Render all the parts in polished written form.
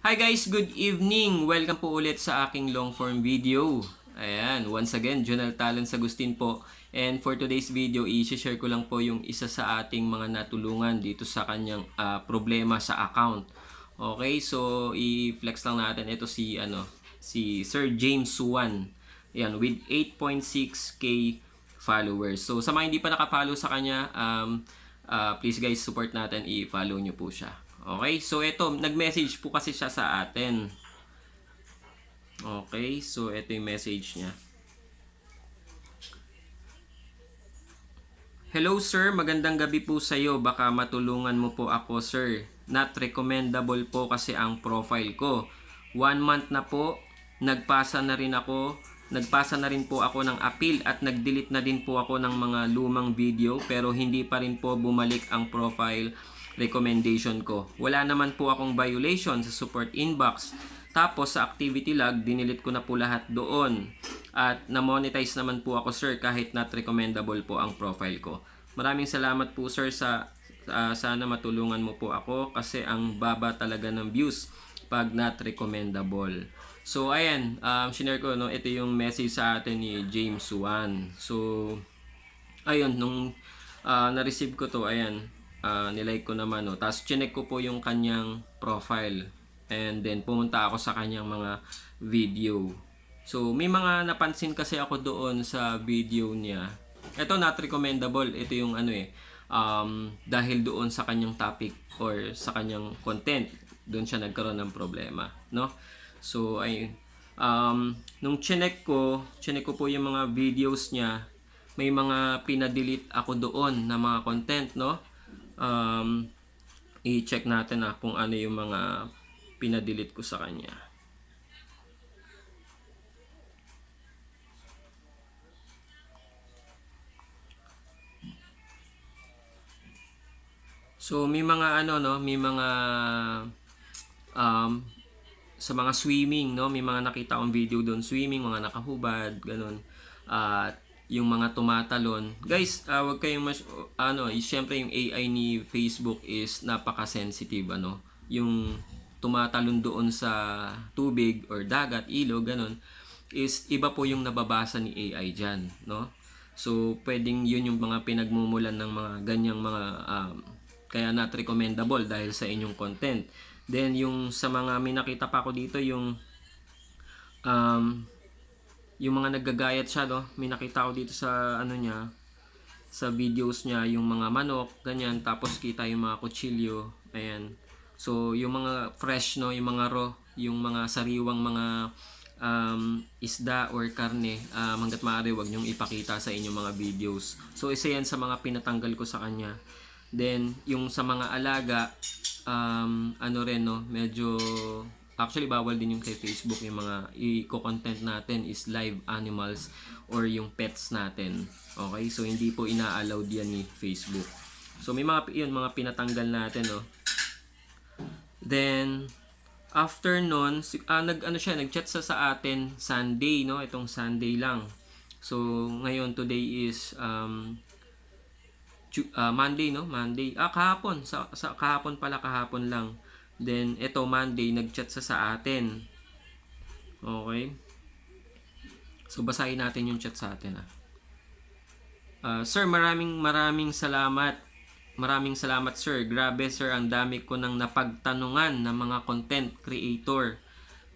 Hi guys, good evening! Welcome po ulit sa aking long form video. Ayan, once again, Jonel Talents Agustin po. And for today's video, i-share ko lang po yung isa sa ating mga natulungan dito sa kanyang problema sa account. Okay, so i-flex lang natin ito si Sir James Suwan. Ayan, with 8.6k followers. So sa mga hindi pa naka-follow sa kanya, please guys, support natin, i-follow nyo po siya. Okay, so ito, nag-message po kasi siya sa atin. Okay, so ito yung message niya. Hello sir, magandang gabi po sa iyo. Baka matulungan mo po ako sir. Not recommendable po kasi ang profile ko. 1 month na po, nagpasa na rin po ako ng appeal at nag-delete na din po ako ng mga lumang video pero hindi pa rin po bumalik ang profile recommendation ko. Wala naman po akong violation sa support inbox. Tapos sa activity log, dinilit ko na po lahat doon. At na-monetize naman po ako sir kahit not recommendable po ang profile ko. Maraming salamat po sir sana matulungan mo po ako kasi ang baba talaga ng views pag not recommendable. So ayan, shinare ko no, ito yung message sa atin ni James Suwan. So ayun, nung na-receive ko to, ayan, nilike ko naman no. Tapos chinek ko po yung kanyang profile. And then pumunta ako sa kanyang mga video. So may mga napansin kasi ako doon sa video niya. Ito not recommendable. Ito yung dahil doon sa kanyang topic or sa kanyang content, doon siya nagkaroon ng problema, no? So ay nung chinek ko po yung mga videos niya, may mga pinadelete ako doon na mga content, no? I-check natin kung ano yung mga pinadelete ko sa kanya. So may mga may mga sa mga swimming, no, may mga nakita akong video doon, swimming, mga nakahubad, ganun. At yung mga tumatalon. Guys, wag kayong syempre yung AI ni Facebook is napaka-sensitive, yung tumatalon doon sa tubig or dagat, ilog, ganun, is iba po yung nababasa ni AI dyan, no? So, pwedeng yun yung mga pinagmumulan ng mga ganyang mga kaya not recommendable dahil sa inyong content. Then, yung sa mga may nakita pa ako dito, yung mga naggagayat siya, no? May nakita ako dito sa sa videos niya, yung mga manok, ganyan, tapos kita yung mga kutsilyo, ayan. So, yung mga fresh, no, yung mga raw, yung mga sariwang mga isda or karne, hanggat maaari wag nyong ipakita sa inyong mga videos. So, isa yan sa mga pinatanggal ko sa kanya. Then, yung sa mga alaga, medyo actually bawal din yung kay Facebook, yung mga i-content natin is live animals or yung pets natin. Okay? So hindi po ina-allowed yan ni Facebook. So may mga pinatanggal natin, no. Then after nun, nag-chat sa atin Sunday, no? Itong Sunday lang. So ngayon today is Monday, no? Monday. Kahapon. Kahapon lang. Then, ito Monday, nag-chat sa atin. Okay? So, basahin natin yung chat sa atin. Sir, maraming salamat. Maraming salamat, sir. Grabe, sir. Ang dami ko nang napagtanungan ng mga content creator.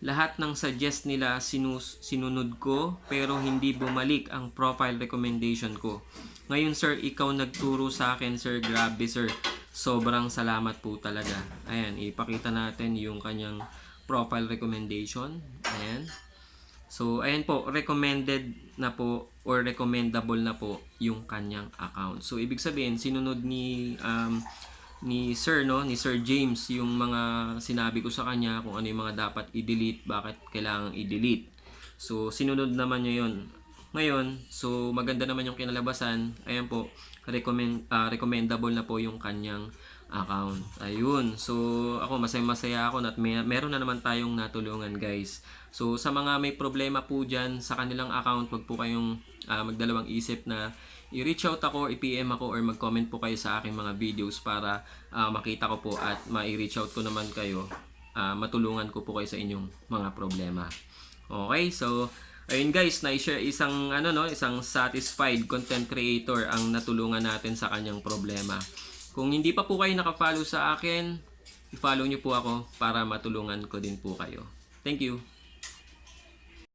Lahat ng suggest nila sinunod ko pero hindi bumalik ang profile recommendation ko. Ngayon sir, ikaw nagturo sa akin sir. Grabe sir. Sobrang salamat po talaga. Ayan, ipakita natin yung kanyang profile recommendation. Ayan. So, ayan po, recommended na po or recommendable na po yung kanyang account. So, ibig sabihin, sinunod ni Sir, no, ni Sir James yung mga sinabi ko sa kanya kung ano yung mga dapat i-delete, bakit kailangang i-delete. So, sinunod naman niya yun. Ngayon, so maganda naman yung kinalabasan. Ayan po, recommendable na po yung kanyang account. Ayun. So, ako masaya ako at meron na naman tayong natulungan, guys. So, sa mga may problema po dyan sa kanilang account, wag po kayong magdalawang isip na i-reach out ako, i-PM ako, or mag-comment po kayo sa aking mga videos para makita ko po at ma-reach out ko naman kayo matulungan ko po kayo sa inyong mga problema. Okay, so ayun guys, na-share isang satisfied content creator ang natulungan natin sa kanyang problema. Kung hindi pa po kayo naka-follow sa akin, i-follow niyo po ako para matulungan ko din po kayo. Thank you.